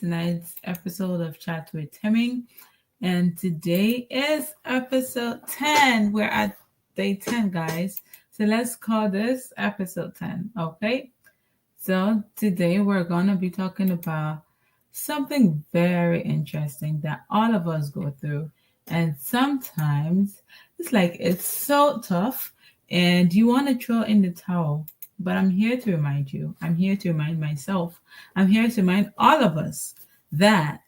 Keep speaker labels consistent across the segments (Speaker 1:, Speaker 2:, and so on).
Speaker 1: tonight's episode of Chat with Themmy. And today is episode 10. We're at day 10, guys. So let's call this episode 10, okay? So today we're going to be talking about something very interesting that all of us go through. And sometimes it's so tough and you want to throw in the towel. But I'm here to remind you, I'm here to remind myself, I'm here to remind all of us that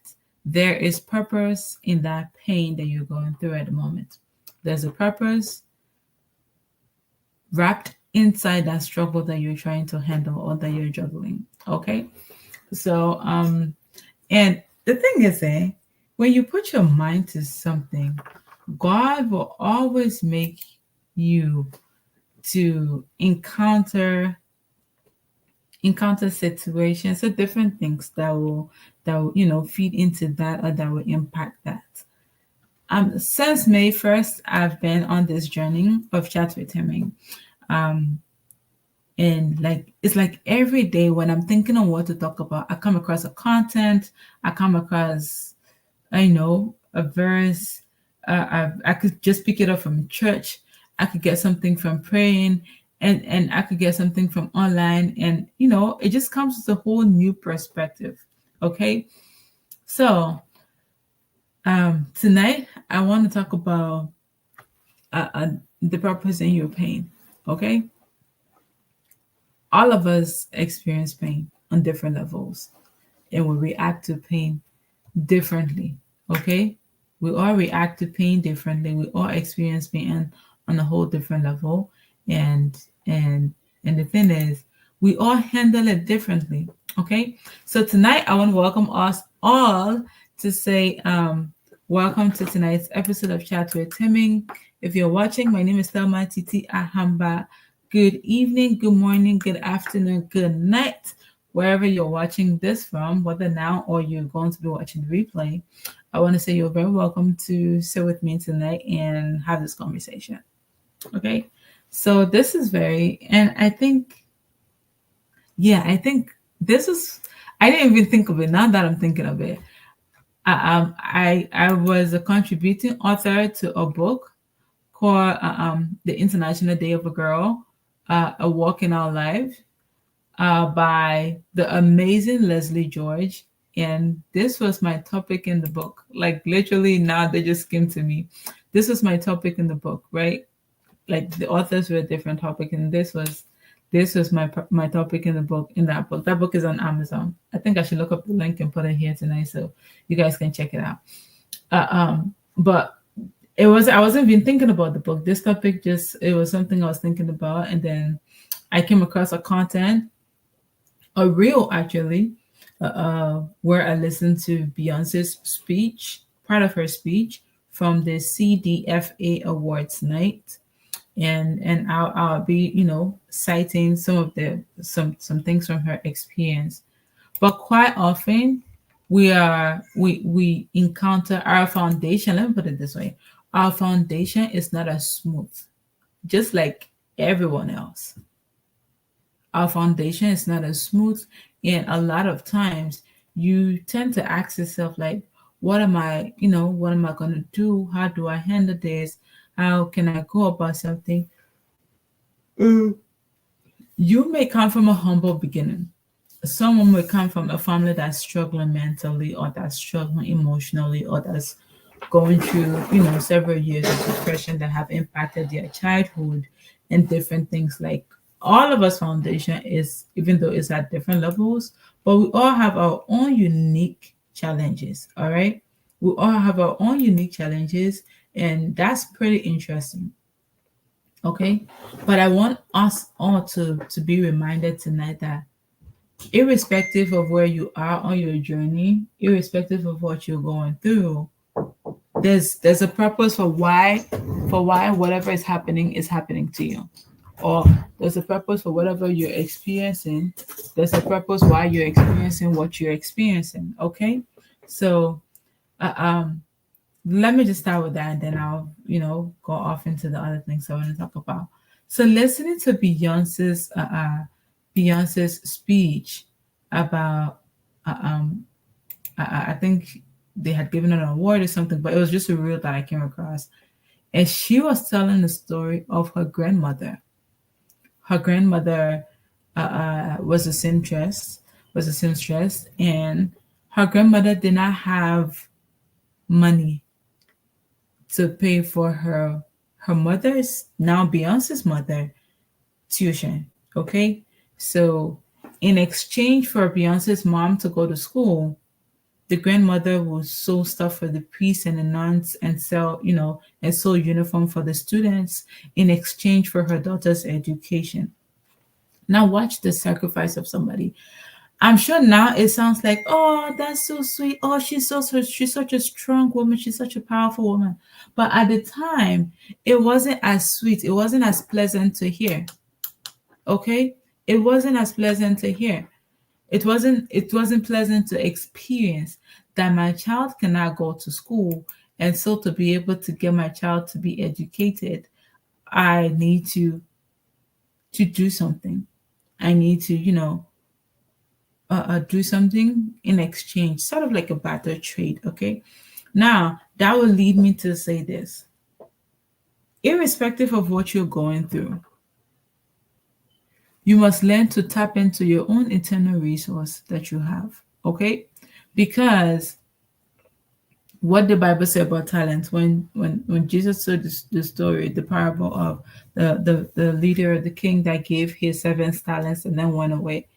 Speaker 1: there is purpose in that pain that you're going through at the moment. There's a purpose wrapped inside that struggle that you're trying to handle or that you're juggling. Okay. So, and the thing is, when you put your mind to something, God will always make you to encounter situations or different things that will feed into that or that will impact that. Since May 1st, I've been on this journey of chat with him. Um, and it's like every day when I'm thinking on what to talk about, I come across a content, I come across, I know, a verse. I could just pick it up from church. I could get something from praying, and I could get something from online, and it just comes with a whole new perspective. Okay, so tonight I want to talk about uh, uh, the purpose in your pain. Okay, all of us experience pain on different levels, and we react to pain differently. Okay, we all react to pain differently. We all experience pain on a whole different level, and and and the thing is, we all handle it differently. Okay, so tonight I want to welcome us all to say welcome to tonight's episode of Chat with Themmy. If you're watching, my name is Thelma Titi Ahamba. Good evening, good morning, good afternoon, good night, wherever you're watching this from, whether now or you're going to be watching the replay. I want to say you're very welcome to sit with me tonight and have this conversation. Okay. So this is and I think this is, I didn't even think of it. Now that I'm thinking of it, I was a contributing author to a book called The International Day of a Girl, A Walk in Our Life, by the amazing Leslie George. And this was my topic in the book. Like literally now they just came to me. This was my topic in the book, right? Like the authors were a different topic, and this was my topic in the book, in that book. That book is on Amazon. I think I should look up the link and put it here tonight so you guys can check it out. But I wasn't even thinking about the book. This topic it was something I was thinking about, and then I came across a reel actually, where I listened to Beyonce's speech, part of her speech from the CDFA Awards night, and I'll be citing some of some things from her experience. But quite often we encounter our foundation. Let me put it this way: our foundation is not as smooth, just like everyone else. Our foundation is not as smooth, and a lot of times you tend to ask yourself like, what am I going to do? How do I handle this? How can I go about something? You may come from a humble beginning. Someone may come from a family that's struggling mentally, or that's struggling emotionally, or that's going through several years of depression that have impacted their childhood and different things. Like, all of us foundation is, even though it's at different levels, but we all have our own unique challenges. All right, we all have our own unique challenges, and that's pretty interesting. Okay, but I want us all to be reminded tonight that irrespective of where you are on your journey, irrespective of what you're going through, there's a purpose for why whatever is happening to you. Or there's a purpose for whatever you're experiencing. There's a purpose why you're experiencing what you're experiencing. Okay, so uh, um let me just start with that, and then I'll go off into the other things I want to talk about. So listening to Beyonce's speech about uh, um I think they had given her an award or something, but it was just a reel that I came across. And she was telling the story of her grandmother. Her grandmother was a seamstress, and her grandmother did not have money to pay for her mother's, now Beyonce's mother, tuition. Okay, so in exchange for Beyonce's mom to go to school, the grandmother would sew stuff for the priests and the nuns and sell, and sew uniform for the students in exchange for her daughter's education. Now watch the sacrifice of somebody. I'm sure now it sounds like, oh, that's so sweet. Oh, she's such a strong woman. She's such a powerful woman. But at the time, it wasn't as sweet. It wasn't as pleasant to hear. Okay? It wasn't as pleasant to hear. It wasn't pleasant to experience that my child cannot go to school, and so to be able to get my child to be educated, I need to do something. I need to, do something in exchange, sort of like a barter trade. Okay, now that will lead me to say this: irrespective of what you're going through, you must learn to tap into your own internal resource that you have. Okay, because what the Bible says about talents, when Jesus told the story, the parable of the leader, the king that gave his 7 talents and then went away.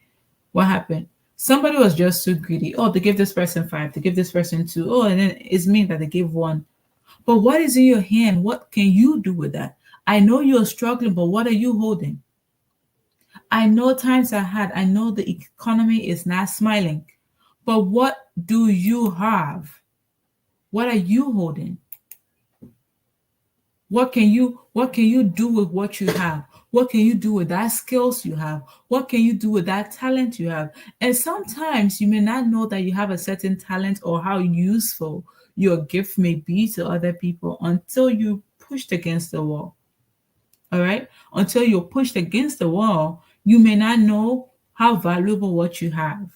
Speaker 1: What happened? Somebody was just too greedy. Oh, they give this person 5, they give this person 2. Oh, and then it's mean that they give 1. But what is in your hand? What can you do with that? I know you're struggling, but what are you holding? I know times are hard. I know the economy is not smiling. But what do you have? What are you holding? What can you do with what you have? What can you do with that skills you have? What can you do with that talent you have? And sometimes you may not know that you have a certain talent or how useful your gift may be to other people until you pushed against the wall. All right? Until you're pushed against the wall, you may not know how valuable what you have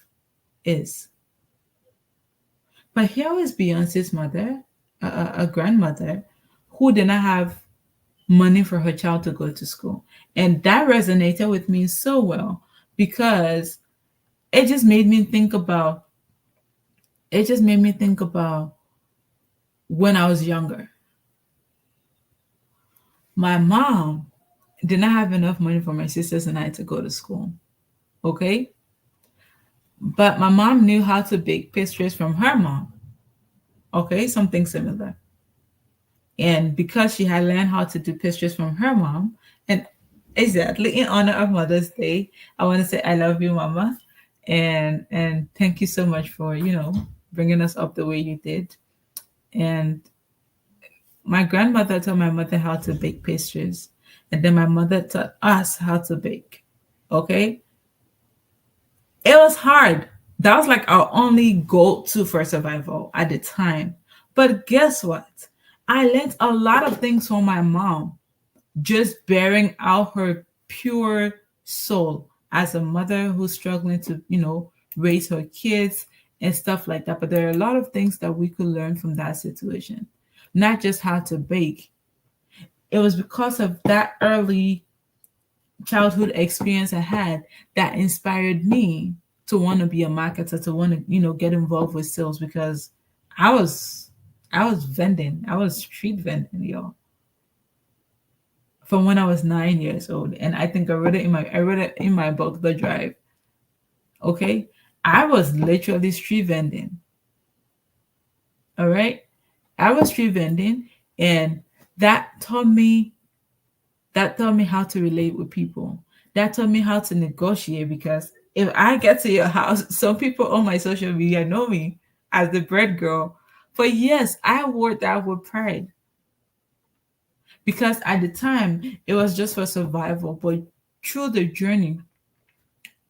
Speaker 1: is. But here is Beyonce's mother, a grandmother, who did not have money for her child to go to school. And that resonated with me so well because it just made me think about when I was younger. My mom did not have enough money for my sisters and I to go to school. Okay? But my mom knew how to bake pastries from her mom. Okay, something similar. And because she had learned how to do pastries from her mom, and exactly in honor of Mother's Day, I want to say I love you, Mama, and thank you so much for bringing us up the way you did. And my grandmother taught my mother how to bake pastries, and then my mother taught us how to bake. Okay, it was hard. That was like our only go-to for survival at the time. But guess what? I learned a lot of things from my mom, just bearing out her pure soul as a mother who's struggling to, raise her kids and stuff like that. But there are a lot of things that we could learn from that situation, not just how to bake. It was because of that early childhood experience I had that inspired me to want to be a marketer, to want to, get involved with sales because I was I was vending. I was street vending, y'all, from when I was 9 years old. And I think I wrote it in my book, The Drive. Okay. I was literally street vending. All right. I was street vending, and that taught me that taught me how to relate with people. That taught me how to negotiate because if I get to your house, some people on my social media know me as the bread girl. But yes, I wore that with pride because at the time it was just for survival. But through the journey,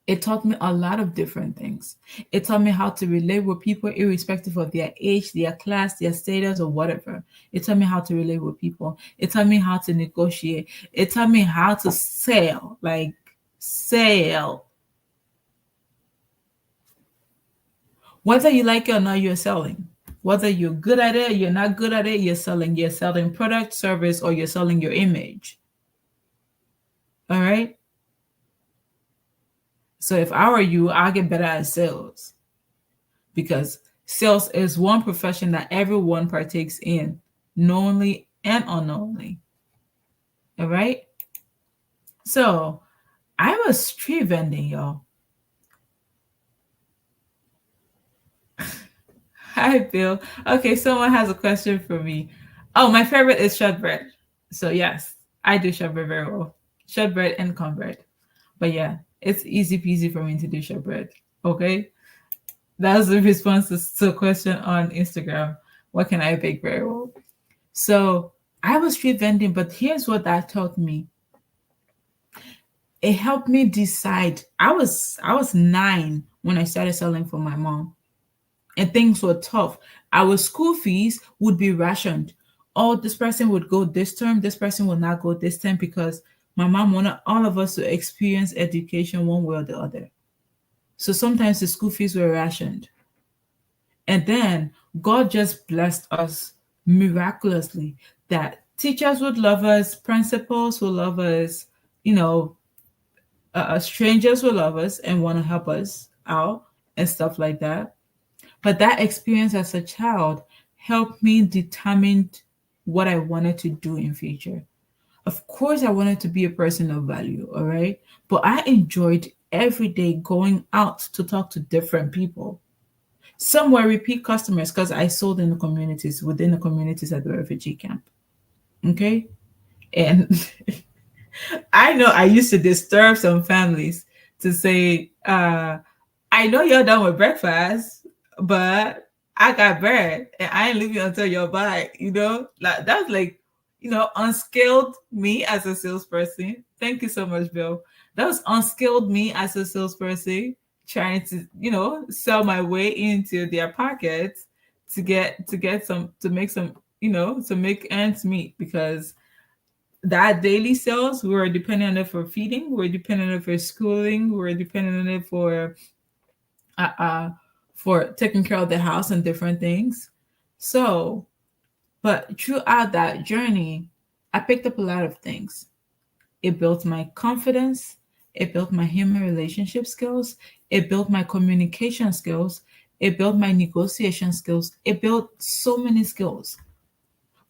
Speaker 1: it taught me a lot of different things. It taught me how to relate with people irrespective of their age, their class, their status, or whatever. It taught me how to relate with people. It taught me how to negotiate. It taught me how to sell, like sell. Whether you like it or not, you're selling. Whether you're good at it, you're not good at it, you're selling. You're selling product, service, or you're selling your image. All right. So if I were you, I'll get better at sales because sales is one profession that everyone partakes in, knowingly and unknowingly. All right. So I was street vending, y'all. Hi, Bill. Okay, someone has a question for me. Oh, my favorite is shortbread. So yes, I do shortbread very well. Shortbread and cornbread. But yeah, it's easy peasy for me to do shortbread. Okay, that's the response to a question on Instagram. What can I bake very well? So I was street vending, but here's what that taught me. It helped me decide. I was 9 when I started selling for my mom, and things were tough. Our school fees would be rationed. Oh, this person would go this term, this person will not go this term because my mom wanted all of us to experience education one way or the other. So sometimes the school fees were rationed. And then God just blessed us miraculously that teachers would love us, principals would love us, you know, strangers will love us and want to help us out and stuff like that. But that experience as a child helped me determine what I wanted to do in future. Of course, I wanted to be a person of value, all right? But I enjoyed every day going out to talk to different people. Some were repeat customers because I sold in the communities, within the communities at the refugee camp. Okay. And I know I used to disturb some families to say, I know you're done with breakfast, but I got bread and I ain't leaving until you're back, Like that's like, unskilled me as a salesperson. Thank you so much, Bill. That was unskilled me as a salesperson trying to, sell my way into their pockets to get some to make some, to make ends meet because that daily sales, we were dependent on it for feeding, we were dependent on it for schooling, we were dependent on it uh, uh, for taking care of the house and different things. So, but throughout that journey, I picked up a lot of things. It built my confidence. It built my human relationship skills. It built my communication skills. It built my negotiation skills. It built so many skills.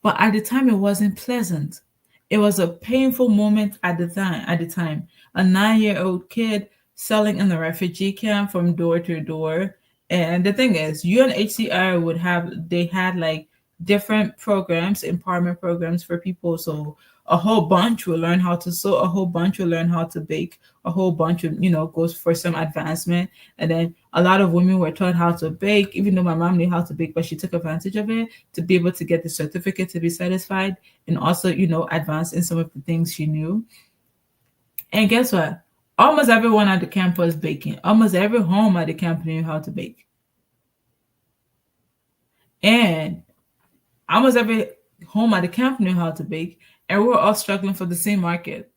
Speaker 1: But at the time, it wasn't pleasant. It was a painful moment at the time. A 9-year-old kid selling in the refugee camp from door to door. And the thing is, UNHCR they had like different programs, empowerment programs for people. So a whole bunch will learn how to sew, a whole bunch will learn how to bake, a whole bunch of, goes for some advancement. And then a lot of women were taught how to bake, even though my mom knew how to bake, but she took advantage of it to be able to get the certificate to be satisfied and also, advance in some of the things she knew. And guess what? Almost everyone at the camp was baking. Almost every home at the camp knew how to bake. And almost every home at the camp knew how to bake. And we were all struggling for the same market,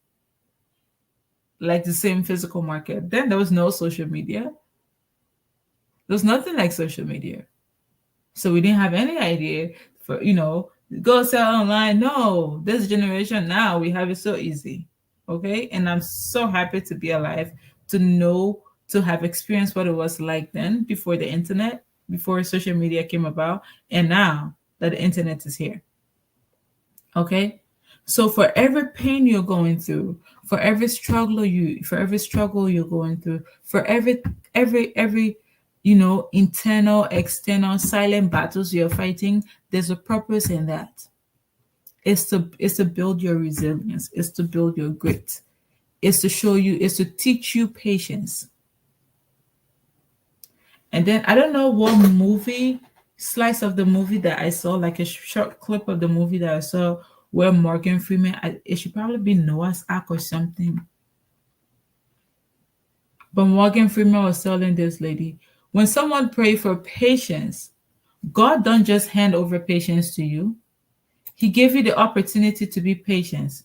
Speaker 1: like the same physical market. Then there was no social media. There was nothing like social media. So we didn't have any idea for, go sell online. No, this generation now, we have it so easy. Okay. And I'm so happy to be alive, to know, to have experienced what it was like then before the internet, before social media came about, and now that the internet is here. Okay. So for every pain you're going through, for every struggle you're going through, for every internal, external, silent battles you're fighting, there's a purpose in that. It's to build your resilience, it's to build your grit, it's to teach you patience. And then I don't know what movie, slice of the movie that I saw, like a short clip of the movie that I saw where Morgan Freeman, it should probably be Noah's Ark or something. But Morgan Freeman was telling this lady, when someone pray for patience, God don't just hand over patience to you. He gave you the opportunity to be patient.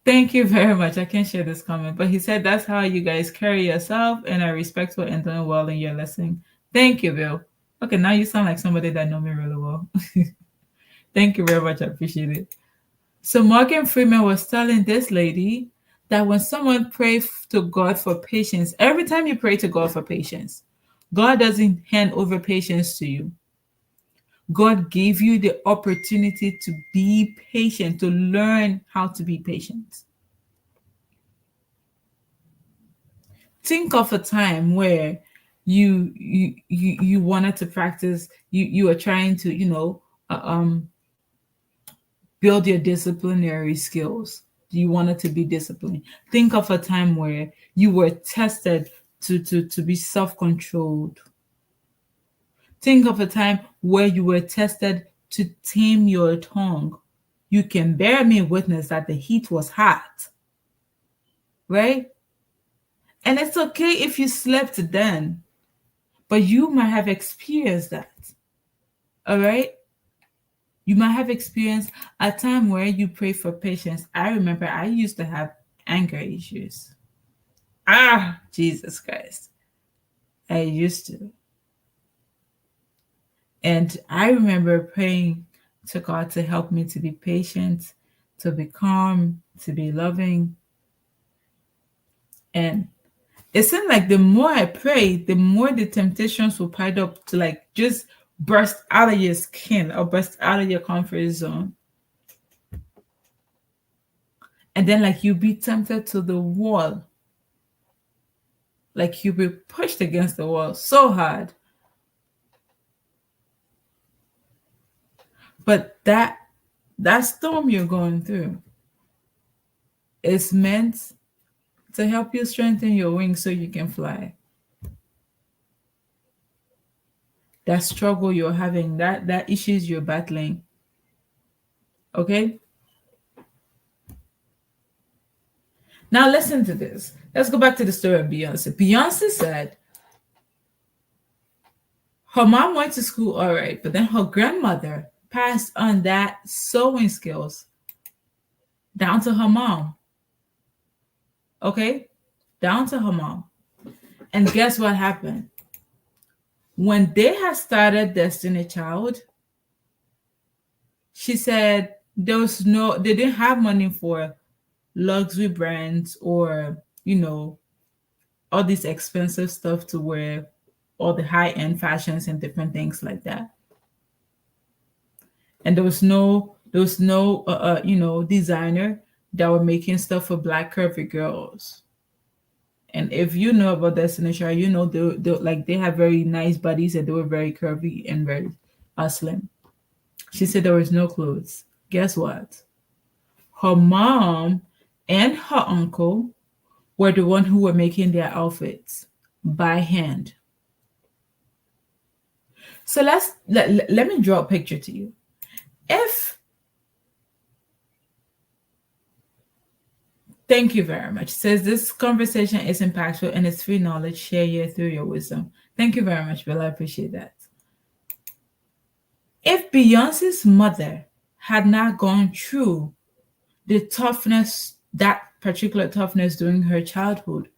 Speaker 1: Thank you very much. I can't share this comment, but he said that's how you guys carry yourself, and I respect what and doing well in your lesson. Thank you, Bill. Okay, now you sound like somebody that know me really well. Thank you very much. I appreciate it. So Morgan Freeman was telling this lady that when someone prays to God for patience, every time you pray to God for patience, God doesn't hand over patience to you. God gave you the opportunity to be patient, to learn how to be patient. Think of a time where you wanted to practice, you are trying to, build your disciplinary skills. You wanted to be disciplined. Think of a time where you were tested to be self-controlled. Think of a time where you were tested to tame your tongue. You can bear me witness that the heat was hot, right? And it's okay if you slept then, but you might have experienced that. All right? You might have experienced a time where you pray for patience. I remember I used to have anger issues. Jesus Christ. I used to. And I remember praying to God to help me to be patient, to be calm, to be loving. And it seemed like the more I prayed, the more the temptations will pile up to like just burst out of your skin or burst out of your comfort zone. And then like you be tempted to the wall. Like you be pushed against the wall so hard. But that storm you're going through is meant to help you strengthen your wings so you can fly. That struggle you're having, that issues you're battling. Okay? Now listen to this. Let's go back to the story of Beyonce. Beyonce said her mom went to school all right, but then her grandmother passed on that sewing skills down to her mom. Okay? Down to her mom. And guess what happened? When they had started Destiny Child, she said they didn't have money for luxury brands or, all this expensive stuff to wear, all the high-end fashions and different things like that. And there was no designer that were making stuff for black curvy girls. And if you know about Destiny Child, they have very nice bodies and they were very curvy and very slim. She said there was no clothes. Guess what? Her mom and her uncle were the one who were making their outfits by hand. So let me draw a picture to you. If Thank you very much. It says this conversation is impactful and it's free knowledge. Share your through your wisdom. Thank you very much, Bill. I appreciate that. If Beyonce's mother had not gone through the toughness, that particular toughness during her childhood,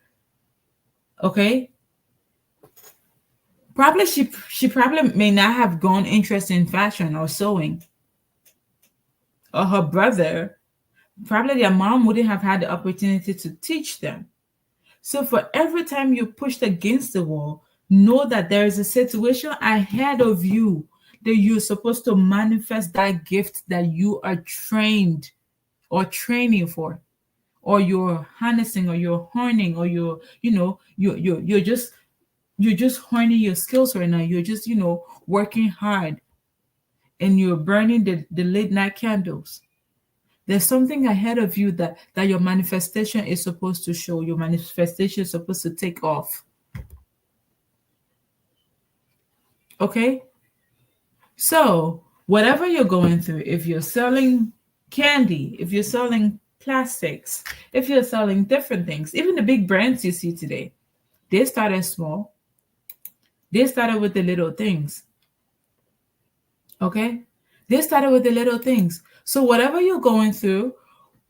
Speaker 1: okay, probably she probably may not have gone interested in fashion or sewing. Or her brother, probably their mom wouldn't have had the opportunity to teach them. So for every time you're pushed against the wall, know that there is a situation ahead of you that you're supposed to manifest that gift that you are trained or training for, or you're harnessing, or you're honing, or you're just honing your skills right now. You're just working hard, and you're burning the late night candles. There's something ahead of you that your manifestation is supposed to show. Your manifestation is supposed to take off. Okay? So, whatever you're going through, if you're selling candy, if you're selling plastics, if you're selling different things, even the big brands you see today, they started small. They started with the little things. Okay? They started with the little things. So, whatever you're going through,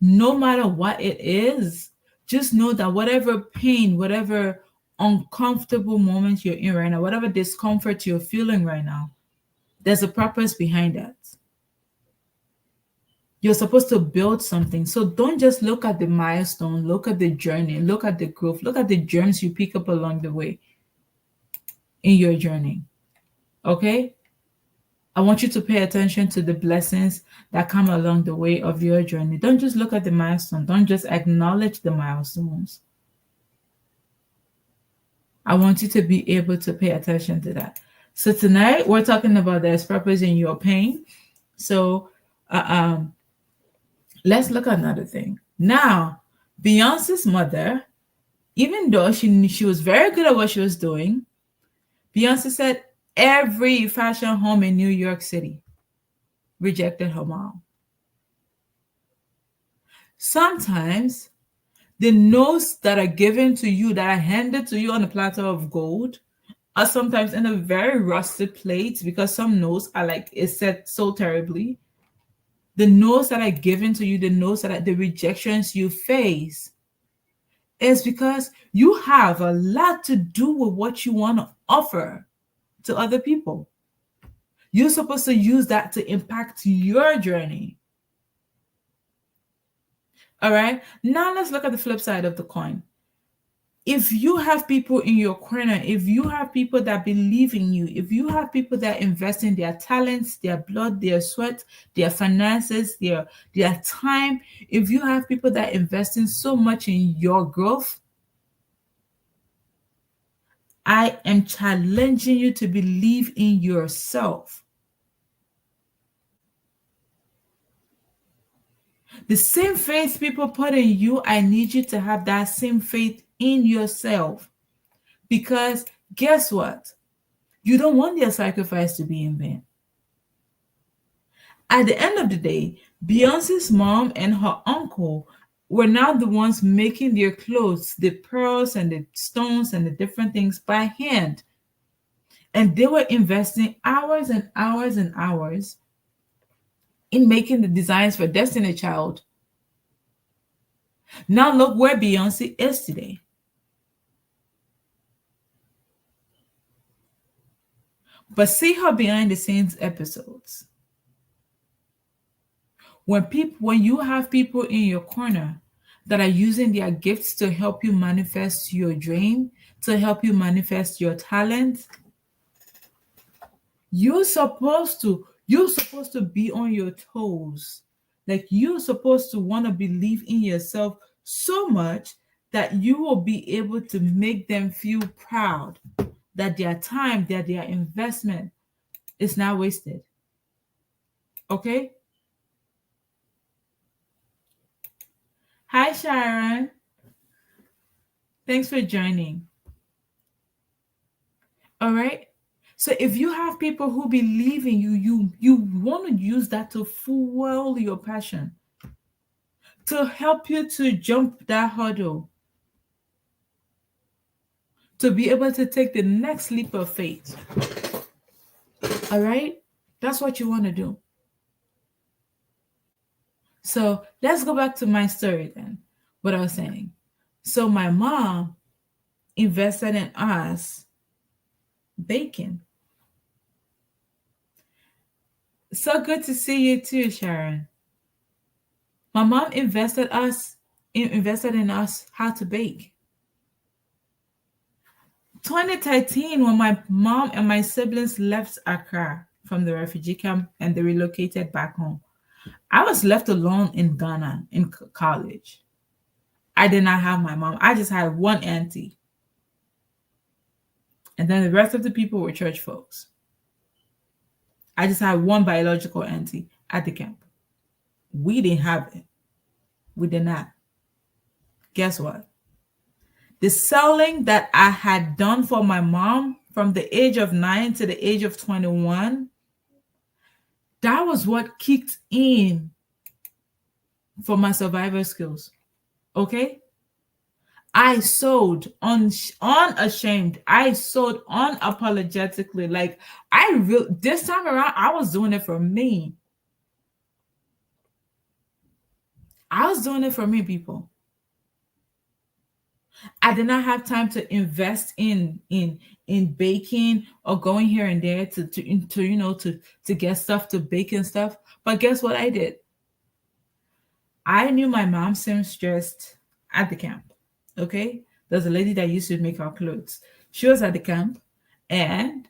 Speaker 1: No matter what it is, just know that whatever pain, whatever uncomfortable moment you're in right now, whatever discomfort you're feeling right now, there's a purpose behind that. You're supposed to build something. So don't just look at the milestone, look at the journey, look at the growth, look at the gems you pick up along the way in your journey. Okay? I want you to pay attention to the blessings that come along the way of your journey. Don't just look at the milestone, don't just acknowledge the milestones. I want you to be able to pay attention to that. So tonight we're talking about there's purpose in your pain. So uh, um, let's look at another thing. Now, Beyonce's mother, even though she was very good at what she was doing, Beyonce said every fashion home in New York City rejected her mom. Sometimes the notes that are given to you, that are handed to you on a platter of gold, are sometimes in a very rusted plate because some notes are like it's set so terribly. The notes that are given to you, the notes that are the rejections you face, is because you have a lot to do with what you want to offer to other people. You're supposed to use that to impact your journey. All right. Now let's look at the flip side of the coin. If you have people in your corner, if you have people that believe in you, if you have people that invest in their talents, their blood, their sweat, their finances, their time, if you have people that invest in so much in your growth, I am challenging you to believe in yourself. The same faith people put in you, I need you to have that same faith in yourself. Because guess what? You don't want their sacrifice to be in vain. At the end of the day, Beyonce's mom and her uncle were now the ones making their clothes, the pearls and the stones and the different things by hand. And they were investing hours and hours and hours in making the designs for Destiny Child. Now look where Beyonce is today. But see her behind the scenes episodes. When you have people in your corner that are using their gifts to help you manifest your dream, to help you manifest your talent, you're supposed to be on your toes. Like you're supposed to want to believe in yourself so much that you will be able to make them feel proud that their time, that their investment is not wasted. Okay? Hi Sharon. Thanks for joining. All right. So if you have people who believe in you, you want to use that to fuel your passion, to help you to jump that hurdle, to be able to take the next leap of faith. All right? That's what you want to do. So let's go back to my story then. What I was saying. So my mom invested in us baking. So good to see you too, Sharon. My mom invested in us how to bake. 2013, when my mom and my siblings left Accra from the refugee camp and they relocated back home, I was left alone in Ghana in college. I did not have my mom. I just had one auntie. And then the rest of the people were church folks. I just had one biological auntie at the camp. We didn't have it. We did not. Guess what? The selling that I had done for my mom from the age of 9 to the age of 21, that was what kicked in for my survival skills. Okay? I sold unashamed. I sold unapologetically. Like this time around, I was doing it for me. I was doing it for me, people. I did not have time to invest in baking or going here and there to to get stuff to bake and stuff. But guess what I did? I knew my mom seamstress at the camp. Okay, there's a lady that used to make our clothes. She was at the camp, and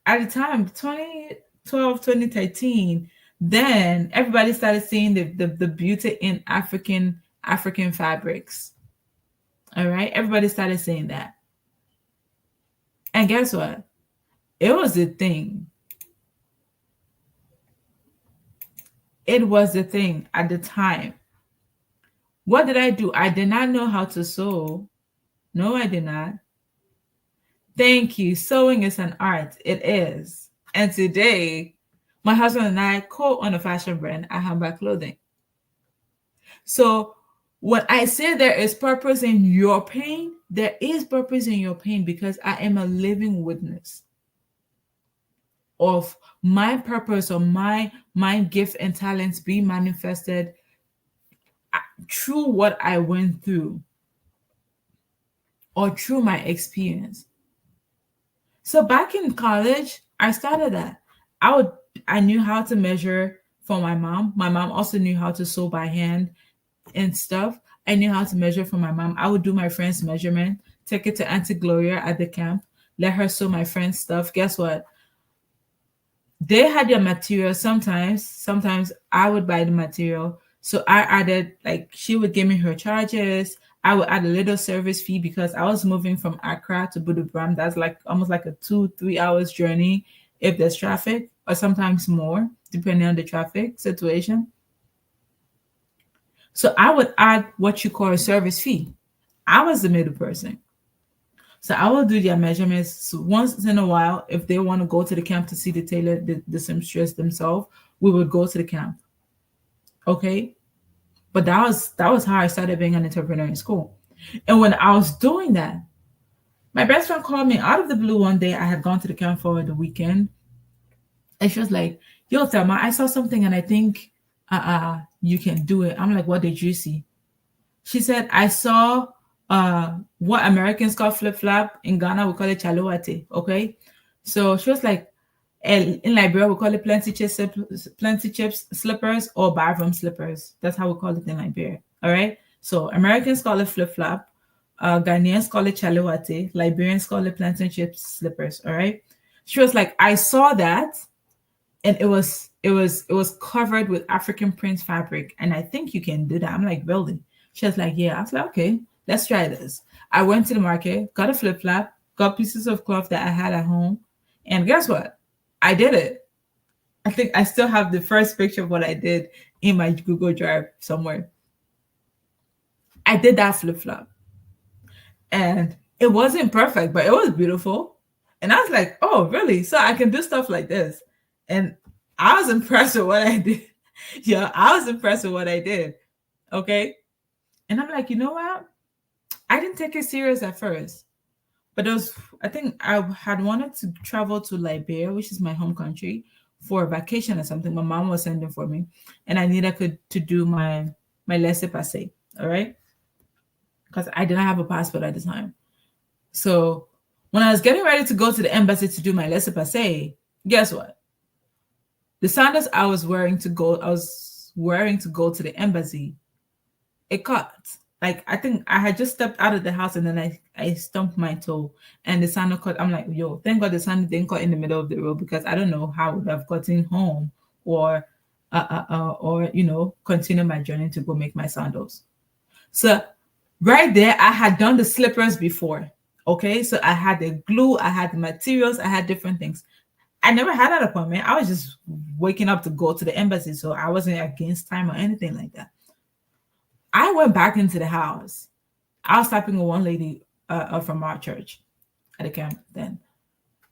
Speaker 1: at the time, 2012, 2013, then everybody started seeing the beauty in African fabrics. All right, everybody started saying that. And guess what? It was the thing. It was the thing at the time. What did I do? I did not know how to sew. No, I did not. Thank you. Sewing is an art. It is. And today, my husband and I co-own a fashion brand at Handbag Clothing. So when I say there is purpose in your pain, there is purpose in your pain because I am a living witness of my purpose or my gift and talents being manifested through what I went through or through my experience. So back in college, I started that. I knew how to measure for my mom. My mom also knew how to sew by hand and stuff. I knew how to measure for my mom. I would do my friend's measurement, take it to Auntie Gloria at the camp, let her sew my friend's stuff. Guess what? They had their material sometimes. Sometimes I would buy the material. So I added, like, she would give me her charges. I would add a little service fee because I was moving from Accra to Budubram. That's like almost like a 2-3 hours journey if there's traffic, or sometimes more, depending on the traffic situation. So I would add what you call a service fee. I was the middle person. So I will do their measurements once in a while. If they want to go to the camp to see the tailor, the seamstress themselves, we would go to the camp. Okay. But that was how I started being an entrepreneur in school. And when I was doing that, my best friend called me out of the blue one day. I had gone to the camp for the weekend. And she was like, yo, Thelma, I saw something and I think you can do it. I'm like, what did you see? She said, I saw what Americans call flip flop. In Ghana, we call it chaluate. Okay. So she was like, in Liberia, we call it plenty chips slippers or bathroom slippers. That's how we call it in Liberia. All right. So Americans call it flip flop. Ghanaians call it chaluate. Liberians call it plantain chips slippers. All right. She was like, I saw that, and it was covered with African print fabric, and I think you can do that. I'm like, really? She was like, yeah. I was like, okay, let's try this. I went to the market, got a flip flop, got pieces of cloth that I had at home, and guess what? I did it. I think I still have the first picture of what I did in my Google Drive somewhere. I did that flip flop, and it wasn't perfect, but it was beautiful. And I was like, oh, really? So I can do stuff like this. And I was impressed with what I did. Yeah, I was impressed with what I did. Okay. And I'm like, you know what? I didn't take it serious at first. But I think I had wanted to travel to Liberia, which is my home country, for a vacation or something. My mom was sending for me. And I needed to do my laissez-passer. All right. Because I didn't have a passport at the time. So when I was getting ready to go to the embassy to do my laissez-passer, guess what? The sandals I was wearing to go to the embassy, it caught. Like, I think I had just stepped out of the house and then I stumped my toe and the sandal caught. I'm like, yo, thank God the sandal didn't caught in the middle of the road, because I don't know how I would have gotten home or continue my journey to go make my sandals. So right there, I had done the slippers before. Okay, so I had the glue, I had the materials, I had different things. I never had that appointment. I was just waking up to go to the embassy, so I wasn't against time or anything like that. I went back into the house. I was talking with one lady from our church at the camp then.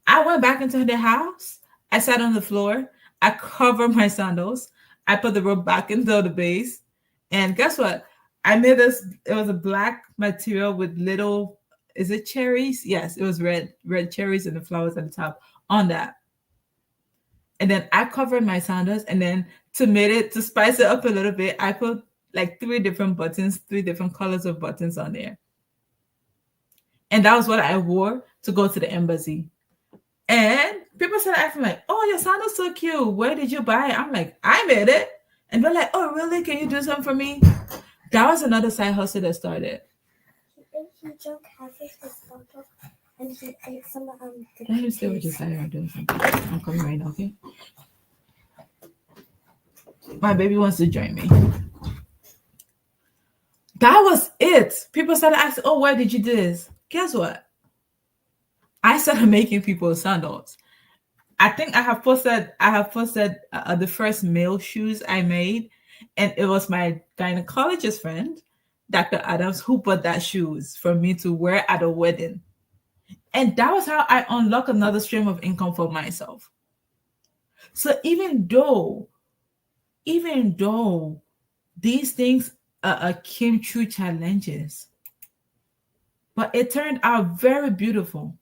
Speaker 1: I went back into the house. I sat on the floor. I covered my sandals. I put the rope back into the base. And guess what? I made this. It was a black material with little, is it cherries? Yes, it was red cherries and the flowers at the top on that. And then I covered my sandals. And then to spice it up a little bit, I put like three different buttons, three different colors of buttons on there. And that was what I wore to go to the embassy. And people started asking like, "Oh, your sandals so cute. Where did you buy it?" I'm like, "I made it." And they're like, "Oh, really? Can you do something for me?" That was another side hustle that started.
Speaker 2: He drank half of his bottle, and he ate some the
Speaker 1: Let me stay with this side. I'm doing something. I'm coming right now, okay? My baby wants to join me. That was it. People started asking, "Oh, where did you do this?" Guess what? I started making people sandals. I think I have posted the first male shoes I made, and it was my gynecologist friend, Dr. Adams, who bought that shoes for me to wear at a wedding. And that was how I unlocked another stream of income for myself. So even though these things came through challenges, but it turned out very beautiful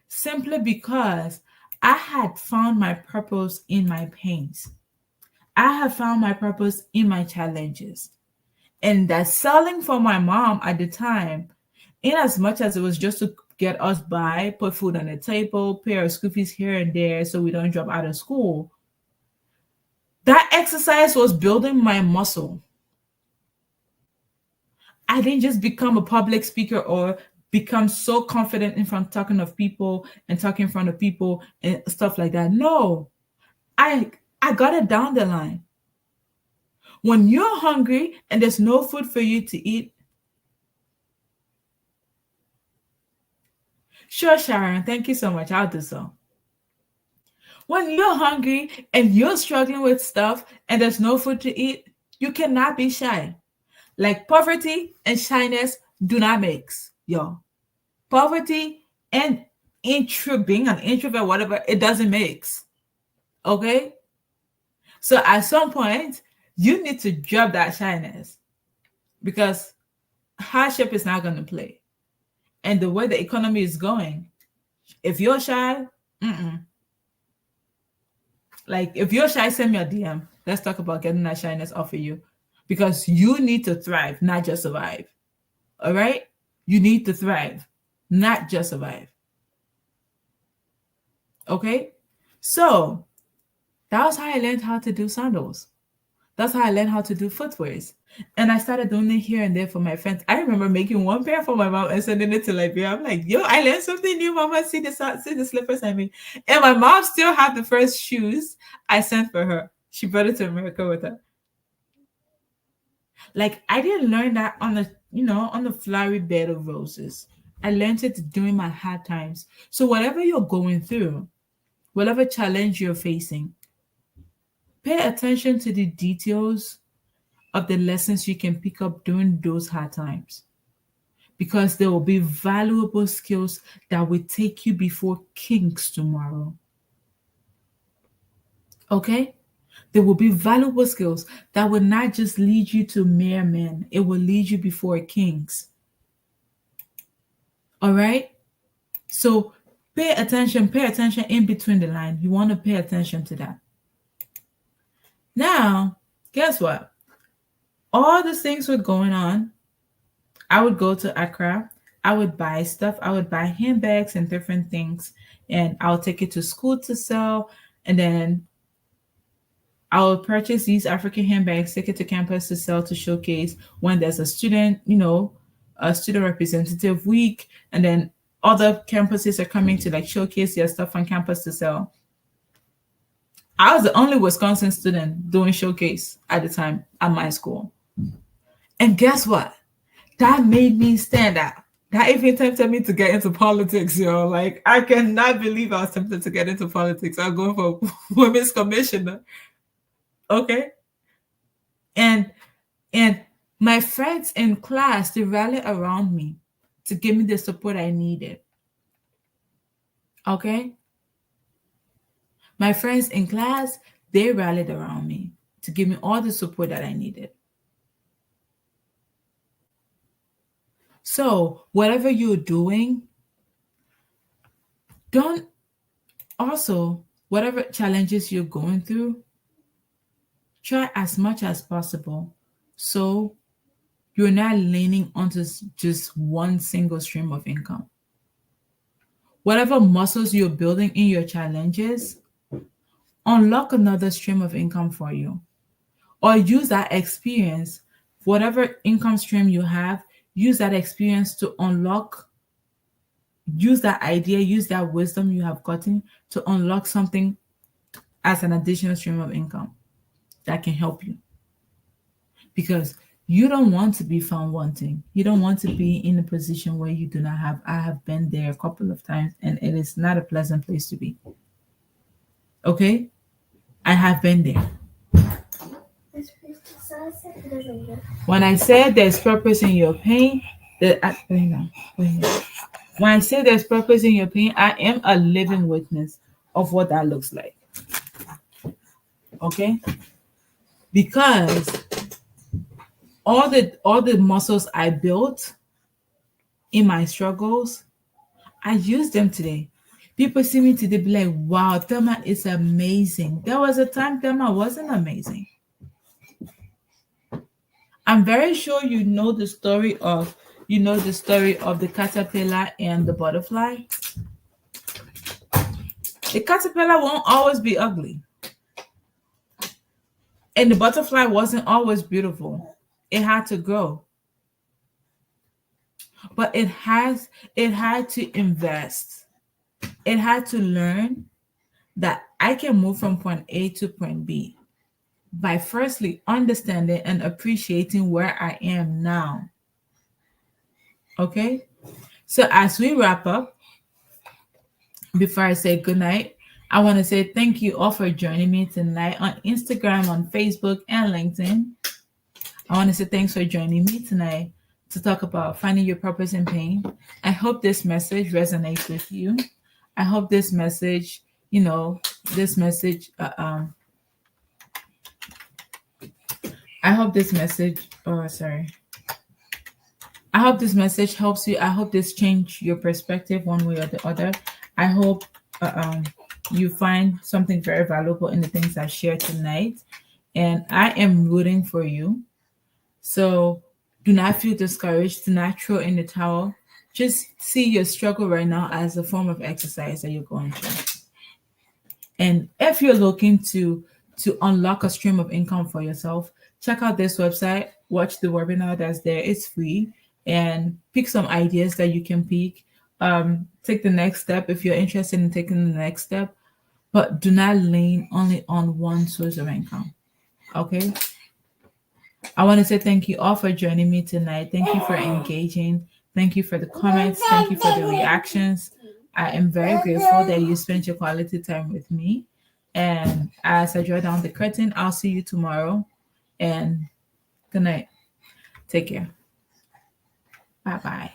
Speaker 1: simply because I had found my purpose in my pains. I have found my purpose in my challenges. And that selling for my mom at the time, in as much as it was just to get us by, put food on the table, pay our school fees here and there so we don't drop out of school, that exercise was building my muscle. I didn't just become a public speaker or become so confident in front talking of people and talking in front of people and stuff like that. No, I got it down the line. When you're hungry and there's no food for you to eat, sure, Sharon, thank you so much. I'll do so. When you're hungry and you're struggling with stuff and there's no food to eat, you cannot be shy. Like poverty and shyness do not mix, y'all. Poverty and being an introvert, whatever, it doesn't mix. Okay? So at some point, you need to drop that shyness because hardship is not going to play. And the way the economy is going, if you're shy, mm-mm. Like if you're shy, send me a DM. Let's talk about getting that shyness off of you because you need to thrive, not just survive. All right? You need to thrive, not just survive. Okay? So that was how I learned how to do sandals. That's how I learned how to do footwears. And I started doing it here and there for my friends. I remember making one pair for my mom and sending it to Liberia. I'm like, yo, I learned something new, mama. See the slippers I made. And my mom still had the first shoes I sent for her. She brought it to America with her. Like I didn't learn that on the flowery bed of roses. I learned it during my hard times. So whatever you're going through, whatever challenge you're facing, pay attention to the details of the lessons you can pick up during those hard times because there will be valuable skills that will take you before kings tomorrow. Okay? There will be valuable skills that will not just lead you to mere men, it will lead you before kings. All right? So pay attention in between the line. You want to pay attention to that. Now, guess what? All these things were going on. I would go to Accra. I would buy stuff. I would buy handbags and different things, and I'll take it to school to sell. And then I'll purchase these African handbags, take it to campus to sell to showcase when there's a student, a student representative week, and then other campuses are coming to like showcase their stuff on campus to sell. I was the only Wisconsin student doing showcase at the time at my school. And guess what? That made me stand out. That even tempted me to get into politics, yo. Like, I cannot believe I was tempted to get into politics. I'm going for women's commissioner. Okay. And and my friends in class, they rallied around me to give me the support I needed. Okay. My friends in class, they rallied around me to give me all the support that I needed. So, whatever you're doing, don't also, whatever challenges you're going through, try as much as possible So you're not leaning onto just one single stream of income. Whatever muscles you're building in your challenges, unlock another stream of income for you. Or use that experience, whatever income stream you have, use that experience to unlock, use that idea, use that wisdom you have gotten to unlock something as an additional stream of income that can help you. Because you don't want to be found wanting. You don't want to be in a position where you do not have. I have been there a couple of times and it is not a pleasant place to be. Okay? I have been there. When I say there's purpose in your pain, wait now, wait now. When I say there's purpose in your pain, I am a living witness of what that looks like. Okay? Because all the muscles I built in my struggles, I use them today. People see me today be like, wow, Thelma is amazing. There was a time Thelma wasn't amazing. I'm very sure you know the story of the caterpillar and the butterfly. The caterpillar won't always be ugly. And the butterfly wasn't always beautiful. It had to grow. But it had to invest. It had to learn that I can move from point A to point B by firstly understanding and appreciating where I am now. Okay? So as we wrap up, before I say good night, I want to say thank you all for joining me tonight on Instagram, on Facebook, and LinkedIn. I want to say thanks for joining me tonight to talk about finding your purpose in pain. I hope this message resonates with you. I hope this message, this message, I hope this message, oh, sorry. I hope this message helps you. I hope this change your perspective one way or the other. I hope uh, um, you find something very valuable in the things I shared tonight. And I am rooting for you. So do not feel discouraged. Do not throw in the towel. Just see your struggle right now as a form of exercise that you're going through. And if you're looking to unlock a stream of income for yourself, check out this website, watch the webinar that's there. It's free, and pick some ideas that you can pick. Take the next step if you're interested in taking the next step, but do not lean only on one source of income. Okay. I want to say thank you all for joining me tonight. Thank you for engaging. Thank you for the comments. Thank you for the reactions. I am very grateful that you spent your quality time with me. And as I draw down the curtain, I'll see you tomorrow. And good night. Take care. Bye bye.